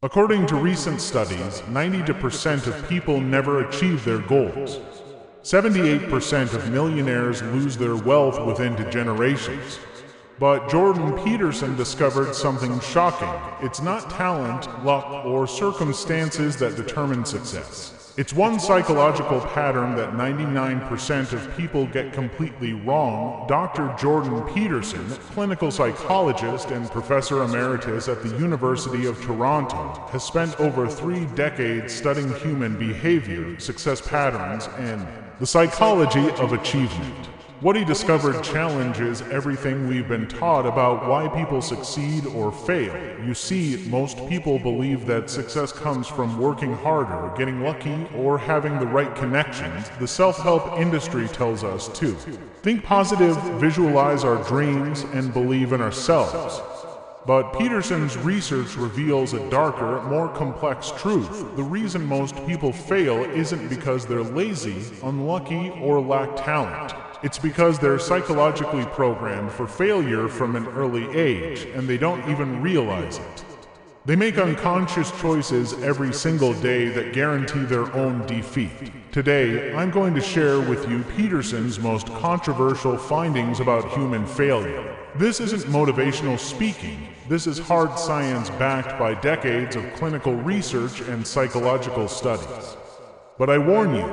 According to recent studies, 90% of people never achieve their goals. 78% of millionaires lose their wealth within generations. But Jordan Peterson discovered something shocking. It's not talent, luck, or circumstances that determine success. It's one psychological pattern that 99% of people get completely wrong. Dr. Jordan Peterson, clinical psychologist and professor emeritus at the University of Toronto, has spent over 3 decades studying human behavior, success patterns, and the psychology of achievement. What he discovered challenges everything we've been taught about why people succeed or fail. You see, most people believe that success comes from working harder, getting lucky, or having the right connections. The self-help industry tells us to think positive, visualize our dreams, and believe in ourselves. But Peterson's research reveals a darker, more complex truth. The reason most people fail isn't because they're lazy, unlucky, or lack talent. It's because they're psychologically programmed for failure from an early age, and they don't even realize it. They make unconscious choices every single day that guarantee their own defeat. Today, I'm going to share with you Peterson's most controversial findings about human failure. This isn't motivational speaking. This is hard science backed by decades of clinical research and psychological studies. But I warn you,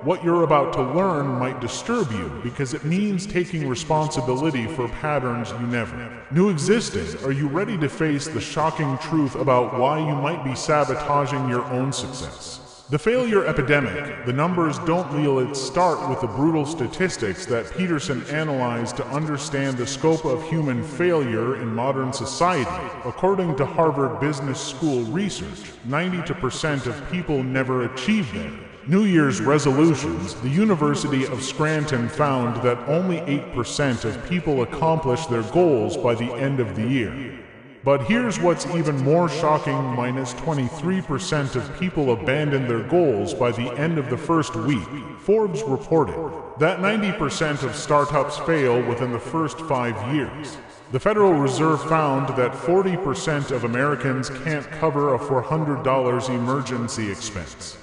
what you're about to learn might disturb you because it means taking responsibility for patterns you never knew existed. Are you ready to face the shocking truth about why you might be sabotaging your own success? The failure epidemic, the numbers don't lie. Let's start with the brutal statistics that Peterson analyzed to understand the scope of human failure in modern society. According to Harvard Business School research, 92% of people never achieve their New Year's resolutions. The University of Scranton found that only 8% of people accomplish their goals by the end of the year. But here's what's even more shocking, -23% of people abandon their goals by the end of the first week. Forbes reported that 90% of startups fail within the first 5 years. The Federal Reserve found that 40% of Americans can't cover a $400 emergency expense.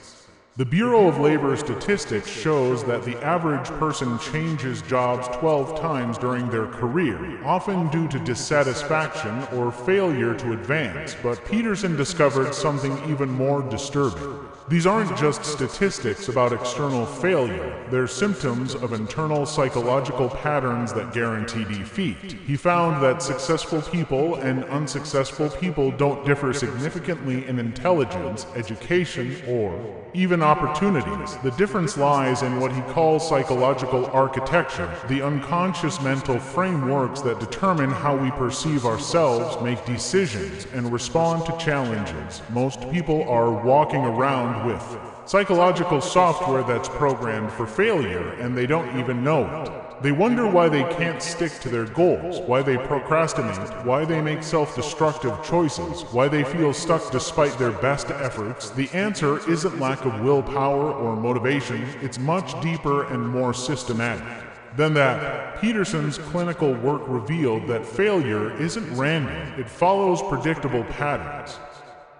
The Bureau of Labor Statistics shows that the average person changes jobs 12 times during their career, often due to dissatisfaction or failure to advance. But Peterson discovered something even more disturbing. These aren't just statistics about external failure, they're symptoms of internal psychological patterns that guarantee defeat. He found that successful people and unsuccessful people don't differ significantly in intelligence, education, or even opportunities. The difference lies in what he calls psychological architecture, the unconscious mental frameworks that determine how we perceive ourselves, make decisions, and respond to challenges. Most people are walking around with psychological software that's programmed for failure, and they don't even know it. They wonder why they can't stick to their goals, why they procrastinate, why they make self-destructive choices, why they feel stuck despite their best efforts. The answer isn't lack of willpower or motivation, it's much deeper and more systematic than that. Peterson's clinical work revealed that failure isn't random, it follows predictable patterns.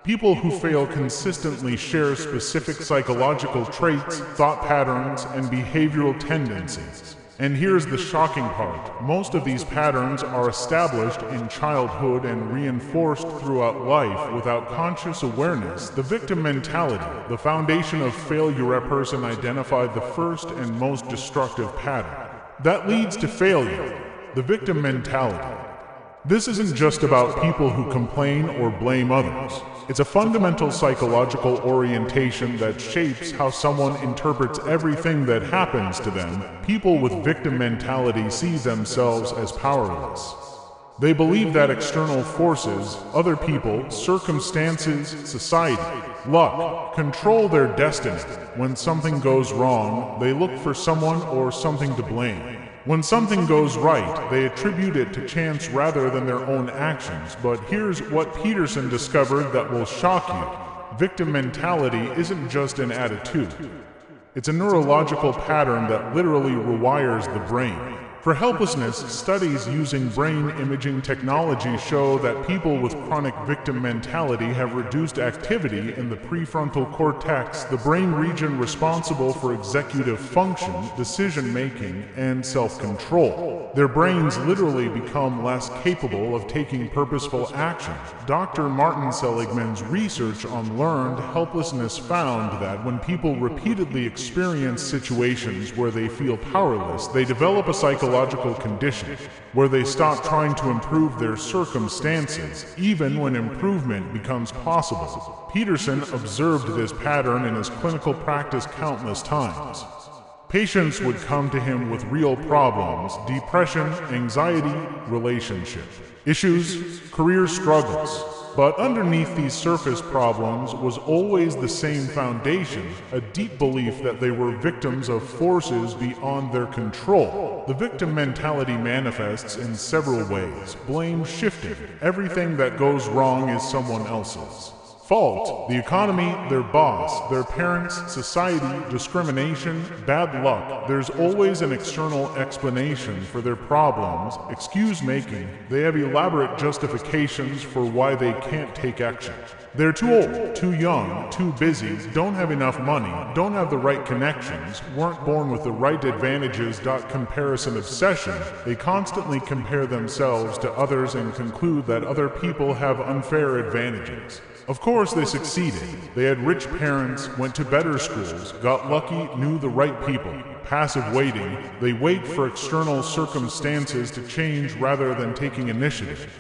People who fail consistently share specific psychological traits, thought patterns, and behavioral tendencies. And here's the shocking part. Most of these patterns are established in childhood and reinforced throughout life without conscious awareness. The victim mentality, the foundation of failure. A person identified the first and most destructive pattern that leads to failure, the victim mentality. This isn't just about people who complain or blame others. It's a fundamental psychological orientation that shapes how someone interprets everything that happens to them. People with victim mentality see themselves as powerless. They believe that external forces, other people, circumstances, society, luck, control their destiny. When something goes wrong, they look for someone or something to blame. When something goes right, they attribute it to chance rather than their own actions. But here's what Peterson discovered that will shock you. Victim mentality isn't just an attitude. It's a neurological pattern that literally rewires the brain. For helplessness, studies using brain imaging technology show that people with chronic victim mentality have reduced activity in the prefrontal cortex, the brain region responsible for executive function, decision-making, and self-control. Their brains literally become less capable of taking purposeful action. Dr. Martin Seligman's research on learned helplessness found that when people repeatedly experience situations where they feel powerless, they develop a psychological condition where they stop trying to improve their circumstances, even when improvement becomes possible. Peterson observed this pattern in his clinical practice countless times. Patients would come to him with real problems: depression, anxiety, relationship issues, career struggles. But underneath these surface problems was always the same foundation, a deep belief that they were victims of forces beyond their control. The victim mentality manifests in several ways: blame shifting. Everything that goes wrong is someone else's fault. The economy, their boss, their parents, society, discrimination, bad luck. There's always an external explanation for their problems, excuse making. They have elaborate justifications for why they can't take action. They're too old, too young, too busy, don't have enough money, don't have the right connections, weren't born with the right advantages. Comparison obsession. They constantly compare themselves to others and conclude that other people have unfair advantages. Of course they succeeded. They had rich parents, went to better schools, got lucky, knew the right people. Passive waiting. They wait for external circumstances to change rather than taking initiative.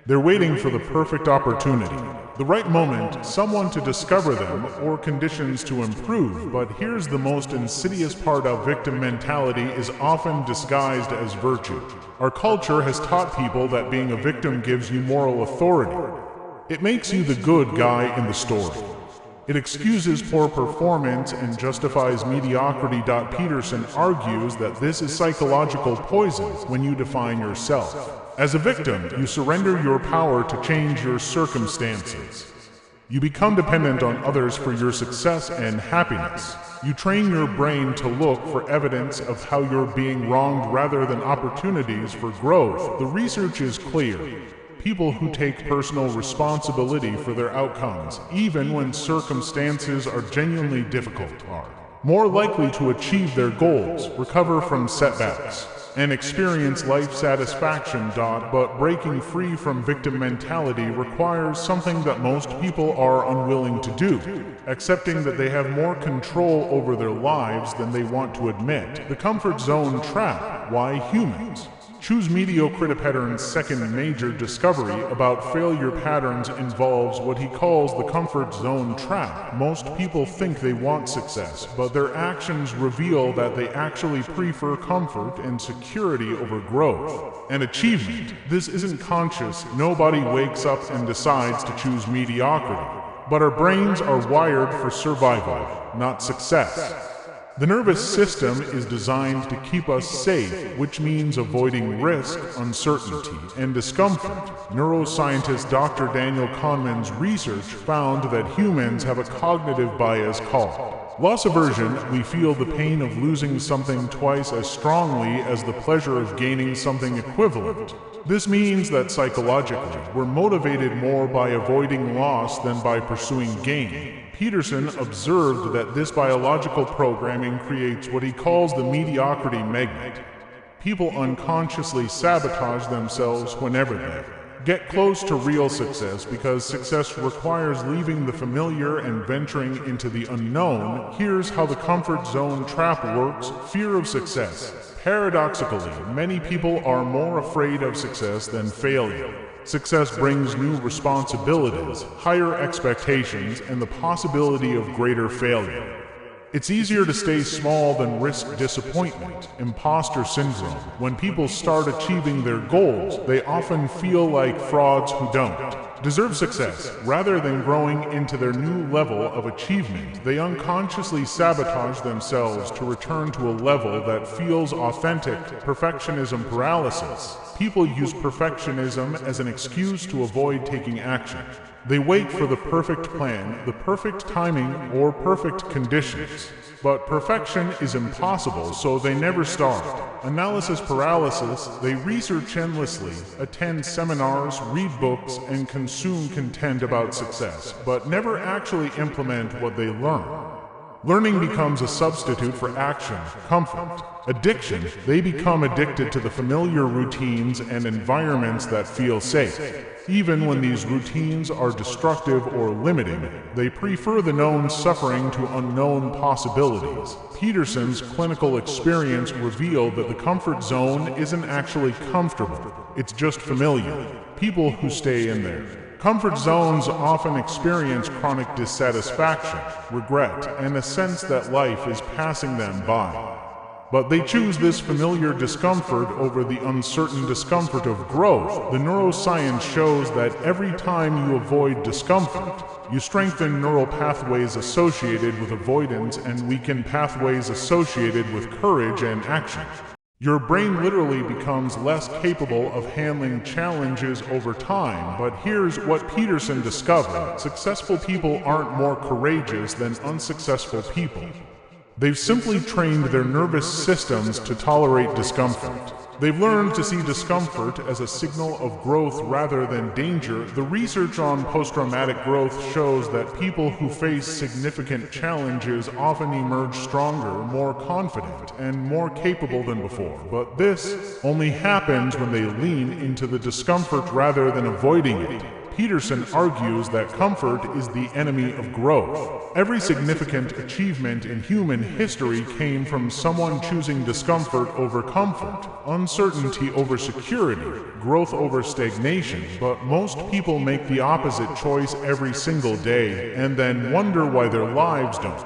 They're waiting for the perfect opportunity, the right moment, someone to discover them, or conditions to improve. But here's the most insidious part of victim mentality is often disguised as virtue. Our culture has taught people that being a victim gives you moral authority. It makes you the good guy in the story. It excuses poor performance and justifies mediocrity. Peterson argues that this is psychological poison when you define yourself as a victim. You surrender your power to change your circumstances. You become dependent on others for your success and happiness. You train your brain to look for evidence of how you're being wronged rather than opportunities for growth. The research is clear. People who take personal responsibility for their outcomes, even when circumstances are genuinely difficult, are more likely to achieve their goals, recover from setbacks, and experience life satisfaction. But breaking free from victim mentality requires something that most people are unwilling to do: accepting that they have more control over their lives than they want to admit. The comfort zone trap. Why humans choose mediocrity patterns. Second major discovery about failure patterns involves what he calls the comfort zone trap. Most people think they want success, but their actions reveal that they actually prefer comfort and security over growth and achievement. This isn't conscious. Nobody wakes up and decides to choose mediocrity, but our brains are wired for survival, not success. The nervous system is designed to keep us safe, which means avoiding risk, uncertainty, and discomfort. Neuroscientist Dr. Daniel Kahneman's research found that humans have a cognitive bias called loss aversion. We feel the pain of losing something twice as strongly as the pleasure of gaining something equivalent. This means that psychologically, we're motivated more by avoiding loss than by pursuing gain. Peterson observed that this biological programming creates what he calls the mediocrity magnet. People unconsciously sabotage themselves whenever they get close to real success, because success requires leaving the familiar and venturing into the unknown. Here's how the comfort zone trap works. Fear of success. Paradoxically, many people are more afraid of success than failure. Success brings new responsibilities, higher expectations, and the possibility of greater failure. It's easier to stay small than risk disappointment. Imposter syndrome. When people start achieving their goals, they often feel like frauds who don't deserve success. Rather than growing into their new level of achievement, they unconsciously sabotage themselves to return to a level that feels authentic. Perfectionism paralysis. People use perfectionism as an excuse to avoid taking action. They wait for the perfect plan, the perfect timing, or perfect conditions. But perfection is impossible, so they never start. Analysis paralysis, they research endlessly, attend seminars, read books, and consume content about success, but never actually implement what they learn. Learning becomes a substitute for action, comfort. Addiction, they become addicted to the familiar routines and environments that feel safe. Even when these routines are destructive or limiting, they prefer the known suffering to unknown possibilities. Peterson's clinical experience revealed that the comfort zone isn't actually comfortable, it's just familiar. People who stay in there. Comfort zones often experience chronic dissatisfaction, regret, and a sense that life is passing them by. But they choose this familiar discomfort over the uncertain discomfort of growth. The neuroscience shows that every time you avoid discomfort, you strengthen neural pathways associated with avoidance and weaken pathways associated with courage and action. Your brain literally becomes less capable of handling challenges over time, but here's what Peterson discovered. Successful people aren't more courageous than unsuccessful people. They've simply trained their nervous systems to tolerate discomfort. They've learned to see discomfort as a signal of growth rather than danger. The research on post-traumatic growth shows that people who face significant challenges often emerge stronger, more confident, and more capable than before. But this only happens when they lean into the discomfort rather than avoiding it. Peterson argues that comfort is the enemy of growth. Every significant achievement in human history came from someone choosing discomfort over comfort, uncertainty over security, growth over stagnation, but most people make the opposite choice every single day and then wonder why their lives don't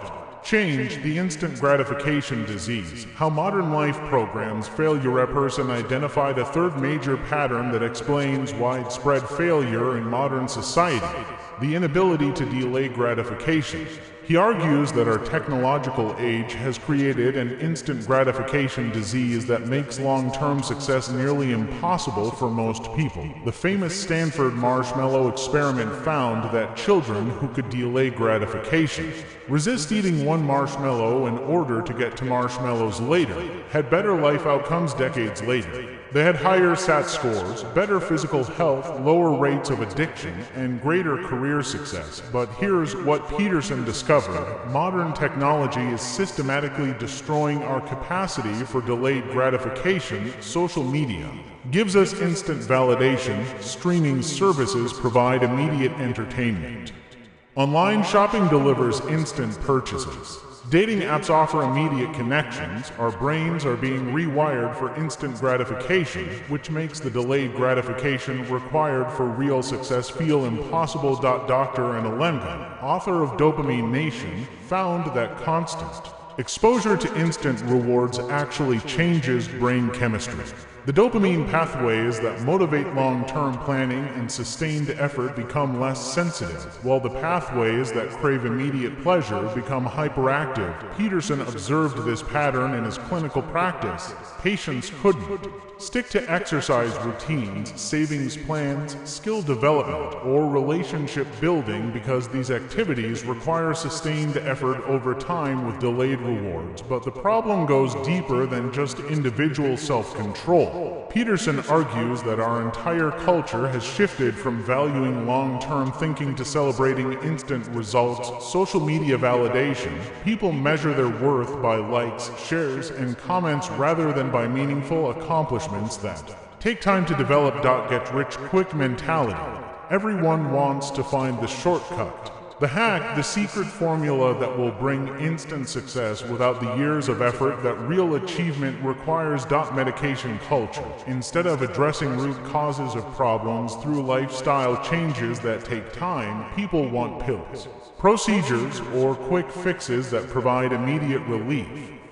change. The instant gratification disease. How modern life programs failure. A person identified a third major pattern that explains widespread failure in modern society: the inability to delay gratification. He argues that our technological age has created an instant gratification disease that makes long-term success nearly impossible for most people. The famous Stanford marshmallow experiment found that children who could delay gratification, resist eating one marshmallow in order to get to marshmallows later, had better life outcomes decades later. They had higher SAT scores, better physical health, lower rates of addiction, and greater career success. But here's what Peterson discovered. Modern technology is systematically destroying our capacity for delayed gratification. Social media gives us instant validation. Streaming services provide immediate entertainment. Online shopping delivers instant purchases. Dating apps offer immediate connections. Our brains are being rewired for instant gratification, which makes the delayed gratification required for real success feel impossible. Dr. Alenka, author of Dopamine Nation, found that constant exposure to instant rewards actually changes brain chemistry. The dopamine pathways that motivate long-term planning and sustained effort become less sensitive, while the pathways that crave immediate pleasure become hyperactive. Peterson observed this pattern in his clinical practice. Patients couldn't stick to exercise routines, savings plans, skill development, or relationship building because these activities require sustained effort over time with delayed rewards. But the problem goes deeper than just individual self-control. Peterson argues that our entire culture has shifted from valuing long-term thinking to celebrating instant results. Social media validation. People measure their worth by likes, shares, and comments rather than by meaningful accomplishments that take time to develop. Get-rich-quick mentality. Everyone wants to find the shortcut, the hack, the secret formula that will bring instant success without the years of effort that real achievement requires. Medication culture. Instead of addressing root causes of problems through lifestyle changes that take time, people want pills, procedures, or quick fixes that provide immediate relief.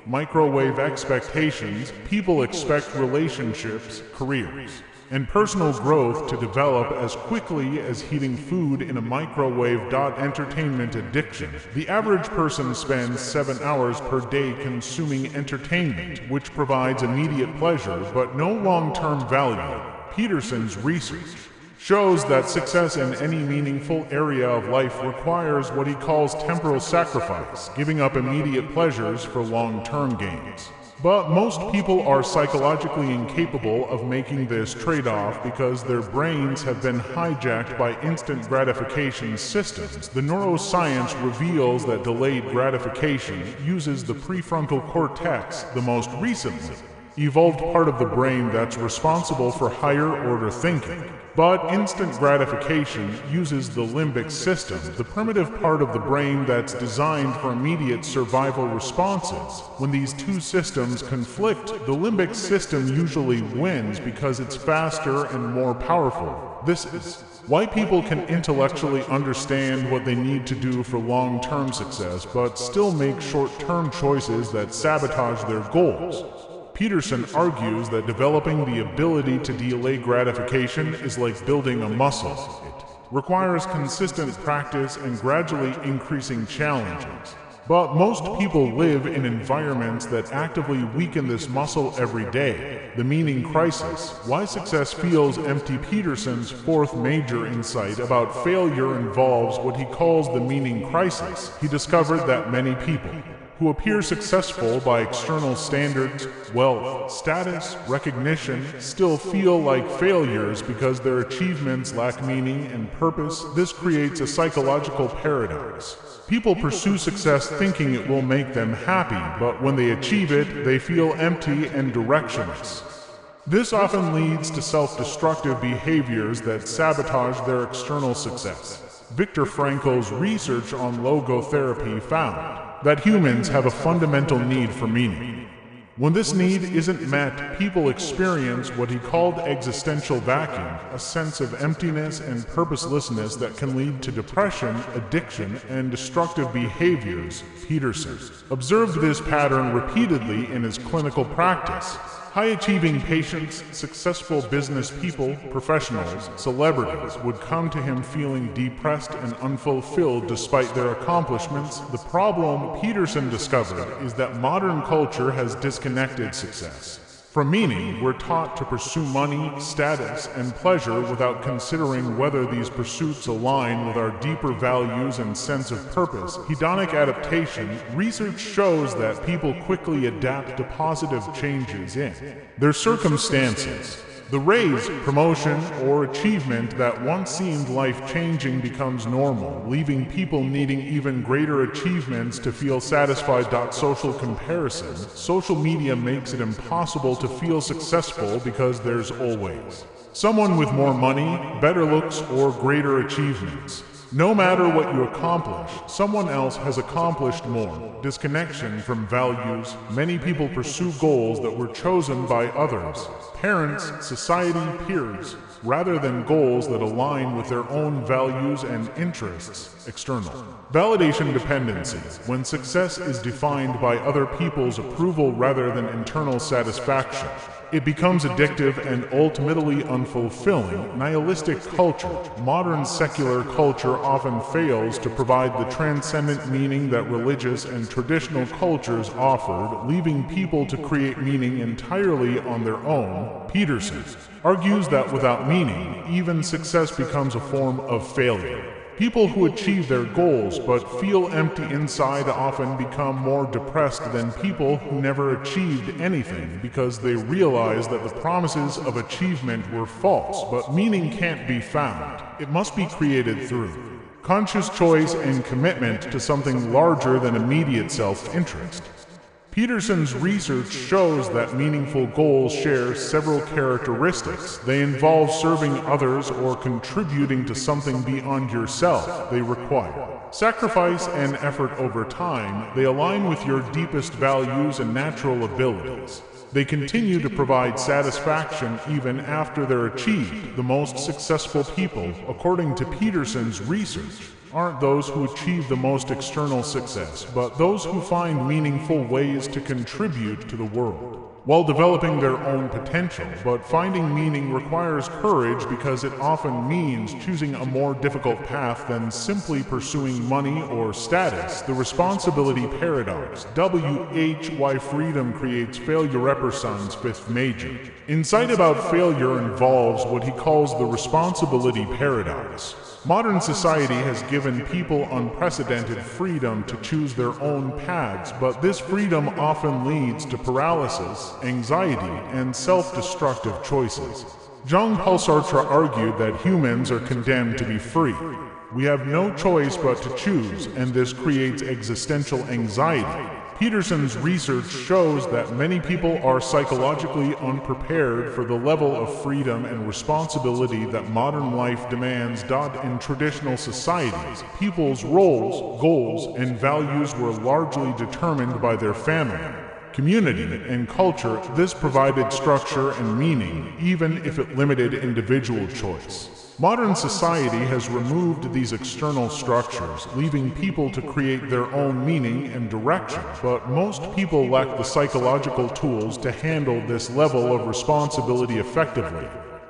Microwave expectations. People expect relationships, careers, and personal growth to develop as quickly as heating food in a microwave. Entertainment addiction. The average person spends 7 hours per day consuming entertainment, which provides immediate pleasure but no long-term value. Peterson's research shows that success in any meaningful area of life requires what he calls temporal sacrifice, giving up immediate pleasures for long-term gains. But most people are psychologically incapable of making this trade-off because their brains have been hijacked by instant gratification systems. The neuroscience reveals that delayed gratification uses the prefrontal cortex, the most recently evolved part of the brain that's responsible for higher-order thinking. But instant gratification uses the limbic system, the primitive part of the brain that's designed for immediate survival responses. When these two systems conflict, the limbic system usually wins because it's faster and more powerful. This is why people can intellectually understand what they need to do for long-term success, but still make short-term choices that sabotage their goals. Peterson argues that developing the ability to delay gratification is like building a muscle. It requires consistent practice and gradually increasing challenges. But most people live in environments that actively weaken this muscle every day. The meaning crisis. Why success feels empty. Peterson's fourth major insight about failure involves what he calls the meaning crisis. He discovered that many people who appear successful by external standards, wealth, status, recognition, still feel like failures because their achievements lack meaning and purpose. This creates a psychological paradox. People pursue success thinking it will make them happy, but when they achieve it, they feel empty and directionless. This often leads to self-destructive behaviors that sabotage their external success. Viktor Frankl's research on logotherapy found that humans have a fundamental need for meaning. When this need isn't met, people experience what he called existential vacuum, a sense of emptiness and purposelessness that can lead to depression, addiction, and destructive behaviors. Peterson observed this pattern repeatedly in his clinical practice. High-achieving patients, successful business people, professionals, celebrities would come to him feeling depressed and unfulfilled despite their accomplishments. The problem, Peterson discovered, is that modern culture has disconnected success from meaning. We're taught to pursue money, status, and pleasure without considering whether these pursuits align with our deeper values and sense of purpose. Hedonic adaptation. Research shows that people quickly adapt to positive changes in their circumstances. The raise, promotion, or achievement that once seemed life-changing becomes normal, leaving people needing even greater achievements to feel satisfied. Social comparison. Social media makes it impossible to feel successful because there's always someone with more money, better looks, or greater achievements. No matter what you accomplish, someone else has accomplished more. Disconnection from values. Many people pursue goals that were chosen by others, parents, society, peers, rather than goals that align with their own values and interests. External validation dependency. When success is defined by other people's approval rather than internal satisfaction, it becomes addictive and ultimately unfulfilling. Nihilistic culture. Modern secular culture often fails to provide the transcendent meaning that religious and traditional cultures offered, leaving people to create meaning entirely on their own. Peterson argues that without meaning, even success becomes a form of failure. People who achieve their goals but feel empty inside often become more depressed than people who never achieved anything because they realize that the promises of achievement were false. But meaning can't be found. It must be created through conscious choice and commitment to something larger than immediate self-interest. Peterson's research shows that meaningful goals share several characteristics. They involve serving others or contributing to something beyond yourself. They require sacrifice and effort over time. They align with your deepest values and natural abilities. They continue to provide satisfaction even after they're achieved. The most successful people, according to Peterson's research, aren't those who achieve the most external success, but those who find meaningful ways to contribute to the world. while developing their own potential, but finding meaning requires courage because it often means choosing a more difficult path than simply pursuing money or status. The responsibility paradox. Why freedom creates failure. Peterson's fifth major insight about failure involves what he calls the responsibility paradox. Modern society has given people unprecedented freedom to choose their own paths, but this freedom often leads to paralysis, anxiety, and self-destructive choices. Jean-Paul Sartre argued that humans are condemned to be free. We have no choice but to choose, and this creates existential anxiety. Peterson's research shows that many people are psychologically unprepared for the level of freedom and responsibility that modern life demands. In traditional societies, people's roles, goals, and values were largely determined by their family, community, and culture. This provided structure and meaning, even if it limited individual choice. Modern society has removed these external structures, leaving people to create their own meaning and direction, but most people lack the psychological tools to handle this level of responsibility effectively.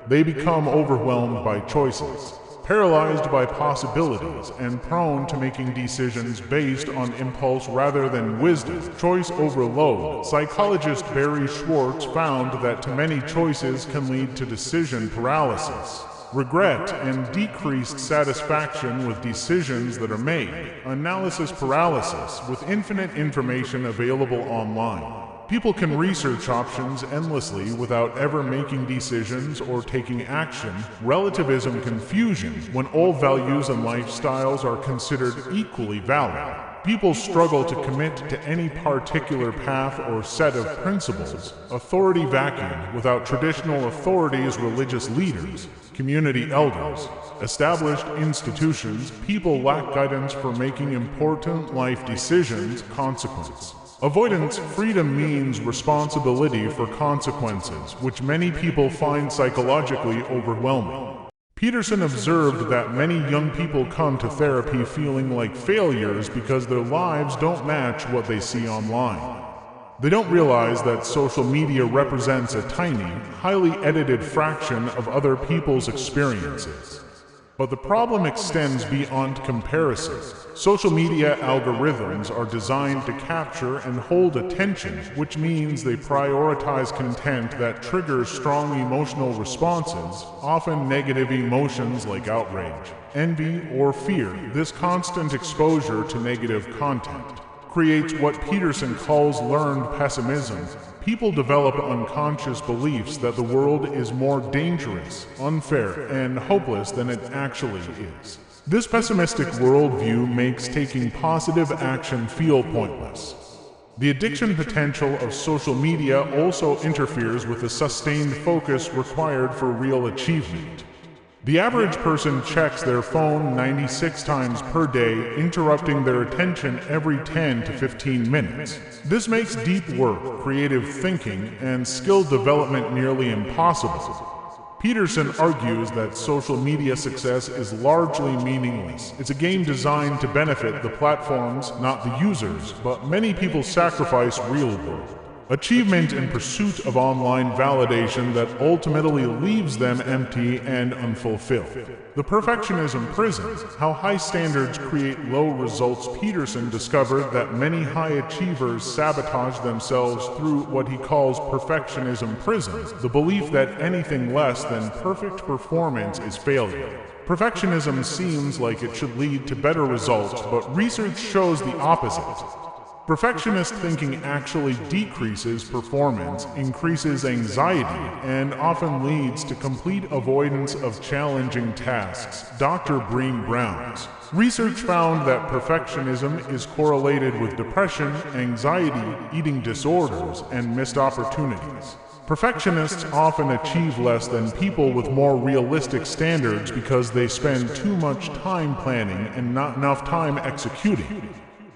They become overwhelmed by choices, paralyzed by possibilities, and prone to making decisions based on impulse rather than wisdom. Choice overload. Psychologist Barry Schwartz found that too many choices can lead to decision paralysis, regret, and decreased satisfaction with decisions that are made. Analysis paralysis. With infinite information available online, people can research options endlessly without ever making decisions or taking action. Relativism confusion. When all values and lifestyles are considered equally valid, people struggle to commit to any particular path or set of principles. Authority vacuum. Without traditional authorities, religious leaders, community elders, established institutions, people lack guidance for making important life decisions. Consequence. Avoidance. Freedom means responsibility for consequences, which many people find psychologically overwhelming. Peterson observed that many young people come to therapy feeling like failures because their lives don't match what they see online. They don't realize that social media represents a tiny, highly edited fraction of other people's experiences. But the problem extends beyond comparison. Social media algorithms are designed to capture and hold attention, which means they prioritize content that triggers strong emotional responses, often negative emotions like outrage, envy, or fear. This constant exposure to negative content creates what Peterson calls learned pessimism. People develop unconscious beliefs that the world is more dangerous, unfair, and hopeless than it actually is. This pessimistic worldview makes taking positive action feel pointless. The addiction potential of social media also interferes with the sustained focus required for real achievement. The average person checks their phone 96 times per day, interrupting their attention every 10 to 15 minutes. This makes deep work, creative thinking, and skill development nearly impossible. Peterson argues that social media success is largely meaningless. It's a game designed to benefit the platforms, not the users, but many people sacrifice real work achievement in pursuit of online validation that ultimately leaves them empty and unfulfilled. The Perfectionism Prison. How high standards create low results. Peterson discovered that many high achievers sabotage themselves through what he calls Perfectionism Prison, the belief that anything less than perfect performance is failure. Perfectionism seems like it should lead to better results, but research shows the opposite. Perfectionist thinking actually decreases performance, increases anxiety, and often leads to complete avoidance of challenging tasks. Dr. Brené Brown's research found that perfectionism is correlated with depression, anxiety, eating disorders, and missed opportunities. Perfectionists often achieve less than people with more realistic standards because they spend too much time planning and not enough time executing.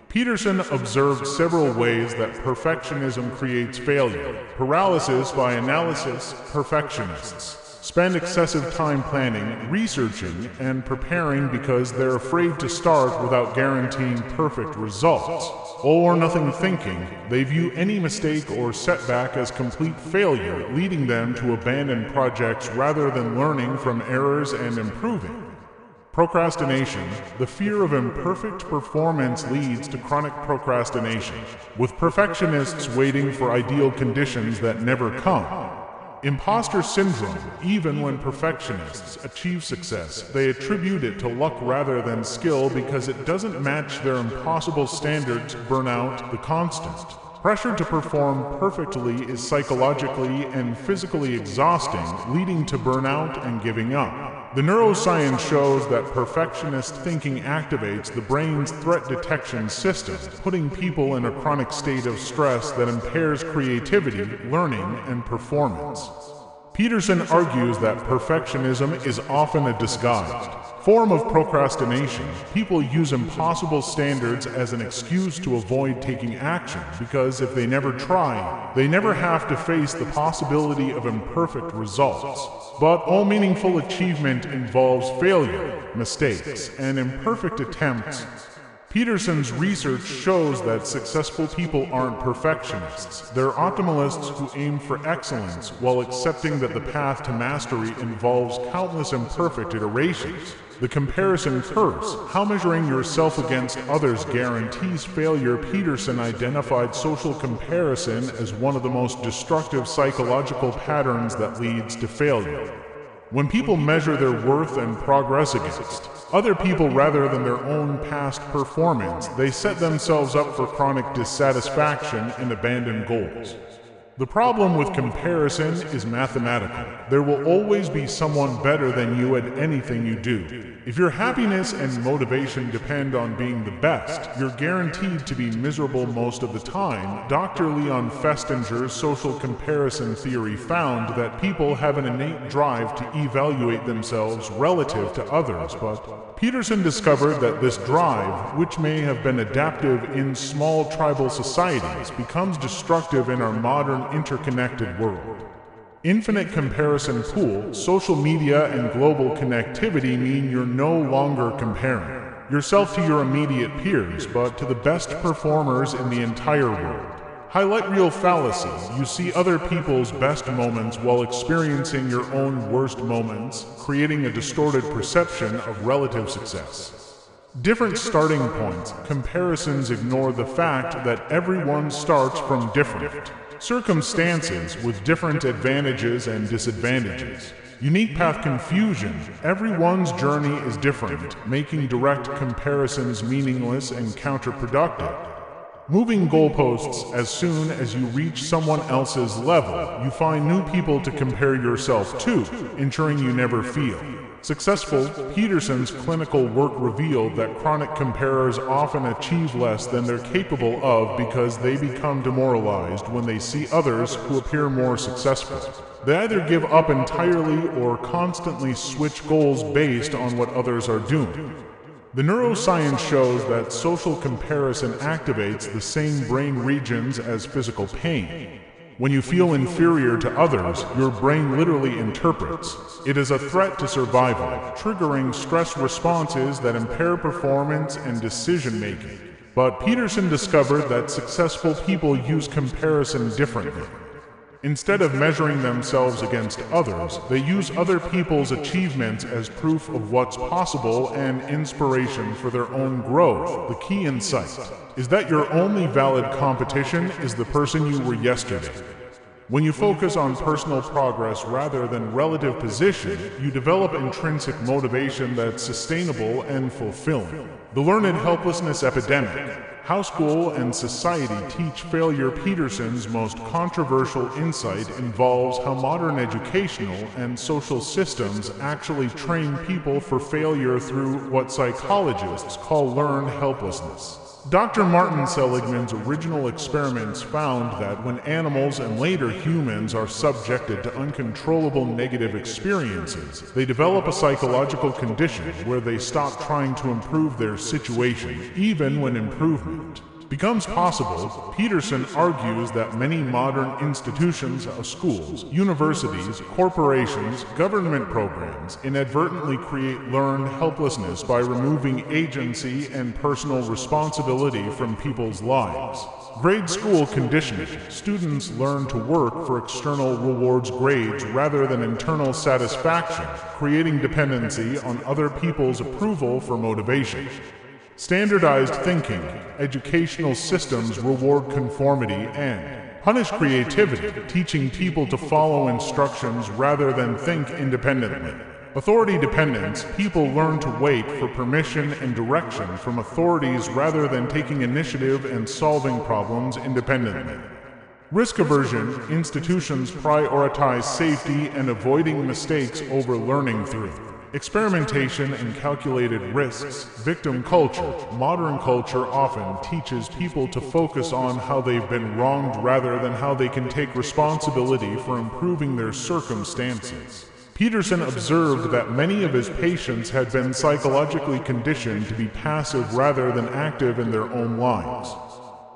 Peterson observed several ways that perfectionism creates failure. Paralysis by analysis. Perfectionists spend excessive time planning, researching, and preparing because they're afraid to start without guaranteeing perfect results. All or nothing thinking, they view any mistake or setback as complete failure, leading them to abandon projects rather than learning from errors and improving. Procrastination. The fear of imperfect performance leads to chronic procrastination, with perfectionists waiting for ideal conditions that never come. Imposter syndrome. Even when perfectionists achieve success, they attribute it to luck rather than skill because it doesn't match their impossible standards. Burnout. The constant pressure to perform perfectly is psychologically and physically exhausting, leading to burnout and giving up. The neuroscience shows that perfectionist thinking activates the brain's threat detection system, putting people in a chronic state of stress that impairs creativity, learning, and performance. Peterson argues that perfectionism is often a disguised form of procrastination. People use impossible standards as an excuse to avoid taking action because if they never try, they never have to face the possibility of imperfect results. But all meaningful achievement involves failure, mistakes, and imperfect attempts. Peterson's research shows that successful people aren't perfectionists. They're optimalists who aim for excellence while accepting that the path to mastery involves countless imperfect iterations. The comparison curse. How measuring yourself against others guarantees failure. Peterson identified social comparison as one of the most destructive psychological patterns that leads to failure. When people measure their worth and progress against other people rather than their own past performance, they set themselves up for chronic dissatisfaction and abandon goals. The problem with comparison is mathematical. There will always be someone better than you at anything you do. If your happiness and motivation depend on being the best, you're guaranteed to be miserable most of the time. Dr. Leon Festinger's social comparison theory found that people have an innate drive to evaluate themselves relative to others, but Peterson discovered that this drive, which may have been adaptive in small tribal societies, becomes destructive in our modern interconnected world. Infinite comparison pool. Social media and global connectivity mean you're no longer comparing yourself to your immediate peers, but to the best performers in the entire world. Highlight reel fallacy. You see other people's best moments while experiencing your own worst moments, creating a distorted perception of relative success. Different starting points. Comparisons ignore the fact that everyone starts from different circumstances with different advantages and disadvantages. Unique path confusion. Everyone's journey is different, making direct comparisons meaningless and counterproductive. Moving goalposts. As soon as you reach someone else's level, you find new people to compare yourself to, ensuring you never feel successful. Peterson's clinical work revealed that chronic comparers often achieve less than they're capable of because they become demoralized when they see others who appear more successful. They either give up entirely or constantly switch goals based on what others are doing. The neuroscience shows that social comparison activates the same brain regions as physical pain. When you feel inferior to others, your brain literally interprets it as a threat to survival, triggering stress responses that impair performance and decision-making. But Peterson discovered that successful people use comparison differently. Instead of measuring themselves against others, they use other people's achievements as proof of what's possible and inspiration for their own growth. The key insight is that your only valid competition is the person you were yesterday. When you focus on personal progress rather than relative position, you develop intrinsic motivation that's sustainable and fulfilling. The learned helplessness epidemic. How school and society teach failure. Peterson's most controversial insight involves how modern educational and social systems actually train people for failure through what psychologists call learned helplessness. Dr. Martin Seligman's original experiments found that when animals and later humans are subjected to uncontrollable negative experiences, they develop a psychological condition where they stop trying to improve their situation, even when improvement becomes possible, Peterson argues that many modern institutions, schools, universities, corporations, government programs inadvertently create learned helplessness by removing agency and personal responsibility from people's lives. Grade school conditioning. Students learn to work for external rewards, grades, rather than internal satisfaction, creating dependency on other people's approval for motivation. Standardized thinking. Educational systems reward conformity and punish creativity, teaching people to follow instructions rather than think independently. Authority dependence. People learn to wait for permission and direction from authorities rather than taking initiative and solving problems independently. Risk aversion. Institutions prioritize safety and avoiding mistakes over learning through experimentation and calculated risks. Victim culture. Modern culture often teaches people to focus on how they've been wronged rather than how they can take responsibility for improving their circumstances. Peterson observed that many of his patients had been psychologically conditioned to be passive rather than active in their own lives.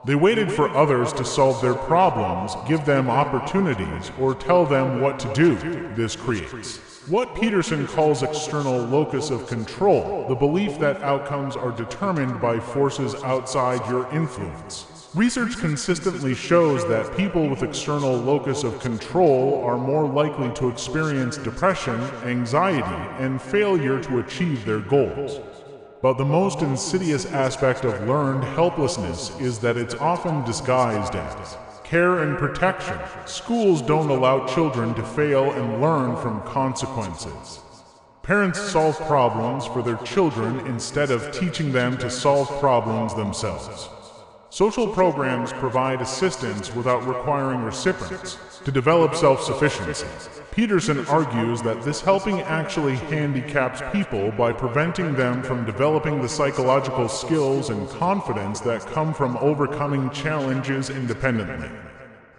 They waited for others to solve their problems, give them opportunities, or tell them what to do. This creates what Peterson calls external locus of control, the belief that outcomes are determined by forces outside your influence. Research consistently shows that people with external locus of control are more likely to experience depression, anxiety, and failure to achieve their goals. But the most insidious aspect of learned helplessness is that it's often disguised as care and protection. Schools don't allow children to fail and learn from consequences. Parents solve problems for their children instead of teaching them to solve problems themselves. Social programs provide assistance without requiring recipients to develop self-sufficiency. Peterson argues that this helping actually handicaps people by preventing them from developing the psychological skills and confidence that come from overcoming challenges independently.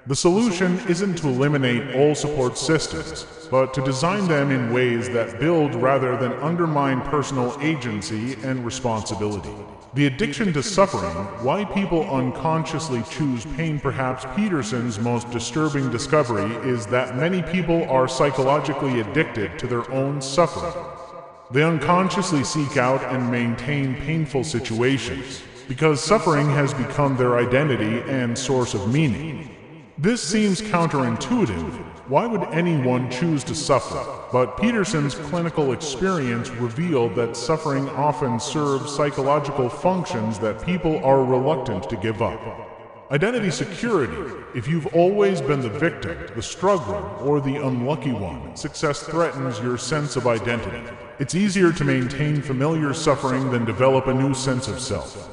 The solution isn't to eliminate all support systems, but to design them in ways that build rather than undermine personal agency and responsibility. The addiction to suffering, why people unconsciously choose pain. Perhaps Peterson's most disturbing discovery is that many people are psychologically addicted to their own suffering. They unconsciously seek out and maintain painful situations, because suffering has become their identity and source of meaning. This seems counterintuitive. Why would anyone choose to suffer? But Peterson's clinical experience revealed that suffering often serves psychological functions that people are reluctant to give up. Identity security. If you've always been the victim, the struggler, or the unlucky one, success threatens your sense of identity. It's easier to maintain familiar suffering than develop a new sense of self.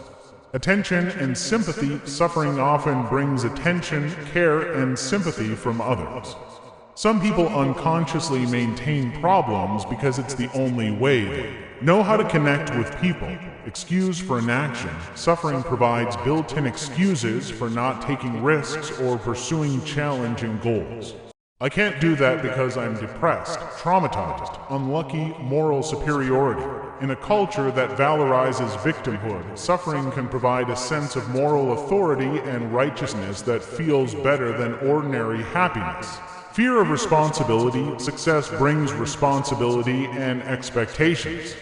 Attention and sympathy. Suffering often brings attention, care, and sympathy from others. Some people unconsciously maintain problems because it's the only way they know how to connect with people. Excuse for inaction. Suffering provides built-in excuses for not taking risks or pursuing challenging goals. I can't do that because I'm depressed, traumatized, unlucky, moral superiority. In a culture that valorizes victimhood, suffering can provide a sense of moral authority and righteousness that feels better than ordinary happiness. Fear of responsibility. Success brings responsibility and expectations.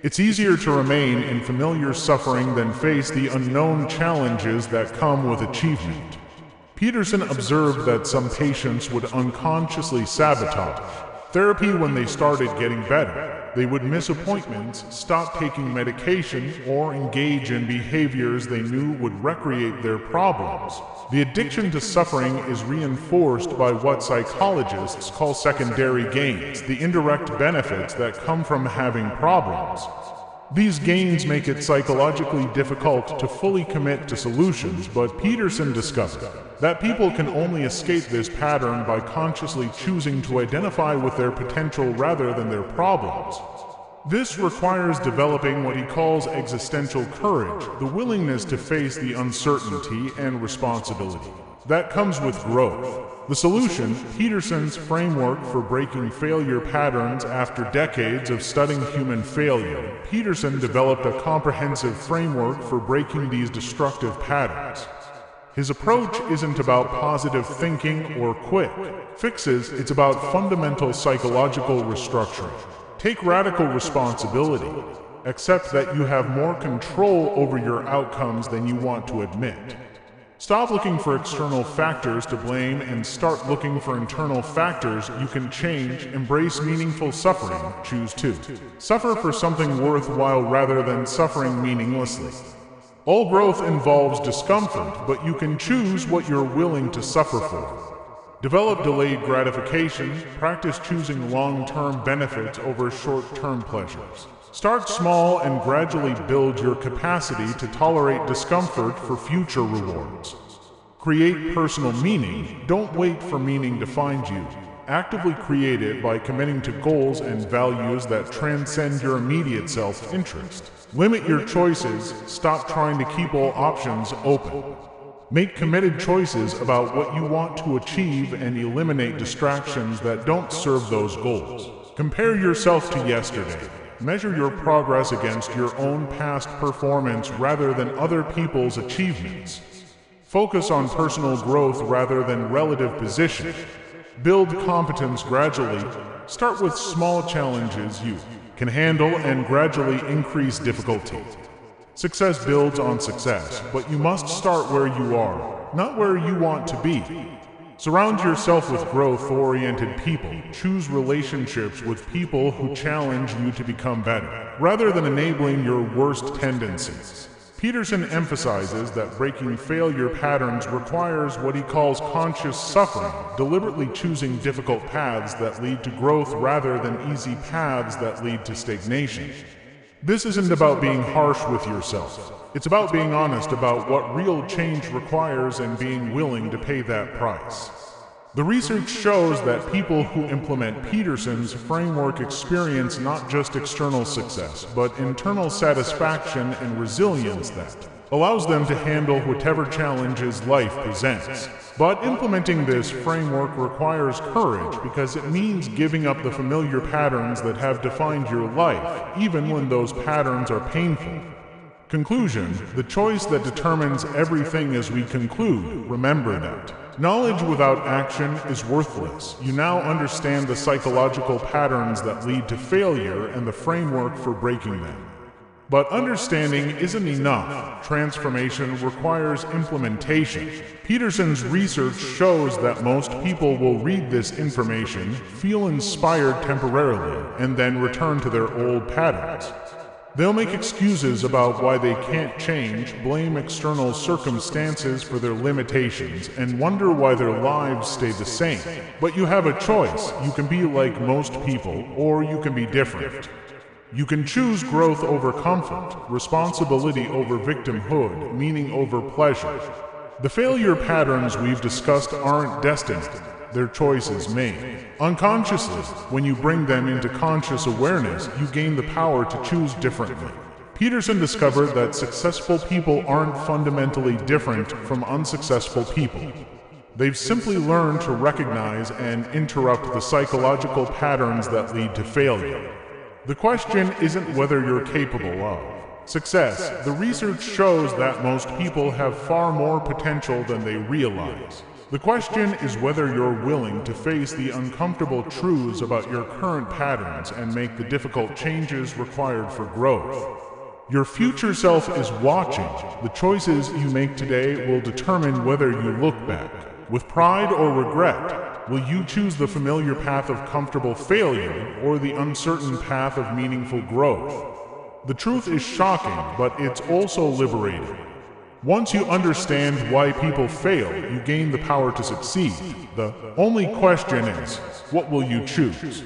It's easier to remain in familiar suffering than face the unknown challenges that come with achievement. Peterson observed that some patients would unconsciously sabotage therapy when they started getting better. They would miss appointments, stop taking medication, or engage in behaviors they knew would recreate their problems. The addiction to suffering is reinforced by what psychologists call secondary gains, the indirect benefits that come from having problems. These gains make it psychologically difficult to fully commit to solutions, but Peterson discovered that people can only escape this pattern by consciously choosing to identify with their potential rather than their problems. This requires developing what he calls existential courage, the willingness to face the uncertainty and responsibility. That comes with growth. The solution, Peterson's framework for breaking failure patterns. After decades of studying human failure, Peterson developed a comprehensive framework for breaking these destructive patterns. His approach isn't about positive thinking or quick fixes, it's about fundamental psychological restructuring. Take radical responsibility. Accept that you have more control over your outcomes than you want to admit. Stop looking for external factors to blame and start looking for internal factors you can change. Embrace meaningful suffering. Choose to suffer for something worthwhile rather than suffering meaninglessly. All growth involves discomfort, but you can choose what you're willing to suffer for. Develop delayed gratification. Practice choosing long-term benefits over short-term pleasures. Start small and gradually build your capacity to tolerate discomfort for future rewards. Create personal meaning. Don't wait for meaning to find you. Actively create it by committing to goals and values that transcend your immediate self-interest. Limit your choices. Stop trying to keep all options open. Make committed choices about what you want to achieve and eliminate distractions that don't serve those goals. Compare yourself to yesterday. Measure your progress against your own past performance rather than other people's achievements. Focus on personal growth rather than relative position. Build competence gradually. Start with small challenges you can handle and gradually increase difficulty. Success builds on success, but you must start where you are, not where you want to be. Surround yourself with growth-oriented people. Choose relationships with people who challenge you to become better, rather than enabling your worst tendencies. Peterson emphasizes that breaking failure patterns requires what he calls conscious suffering, deliberately choosing difficult paths that lead to growth rather than easy paths that lead to stagnation. This isn't about being harsh with yourself. It's about being honest about what real change requires and being willing to pay that price. The research shows that people who implement Peterson's framework experience not just external success, but internal satisfaction and resilience that allows them to handle whatever challenges life presents. But implementing this framework requires courage because it means giving up the familiar patterns that have defined your life, even when those patterns are painful. Conclusion: the choice that determines everything. As we conclude, remember that knowledge without action is worthless. You now understand the psychological patterns that lead to failure and the framework for breaking them. But understanding isn't enough. Transformation requires implementation. Peterson's research shows that most people will read this information, feel inspired temporarily, and then return to their old patterns. They'll make excuses about why they can't change, blame external circumstances for their limitations, and wonder why their lives stay the same. But you have a choice. You can be like most people, or you can be different. You can choose growth over comfort, responsibility over victimhood, meaning over pleasure. The failure patterns we've discussed aren't destined. They're choices made. Unconsciously, when you bring them into conscious awareness, you gain the power to choose differently. Peterson discovered that successful people aren't fundamentally different from unsuccessful people. They've simply learned to recognize and interrupt the psychological patterns that lead to failure. The question isn't whether you're capable of success. The research shows that most people have far more potential than they realize. The question is whether you're willing to face the uncomfortable truths about your current patterns and make the difficult changes required for growth. Your future self is watching. The choices you make today will determine whether you look back with pride or regret. Will you choose the familiar path of comfortable failure or the uncertain path of meaningful growth? The truth is shocking, but it's also liberating. Once you understand why people fail, you gain the power to succeed. The only question is, what will you choose?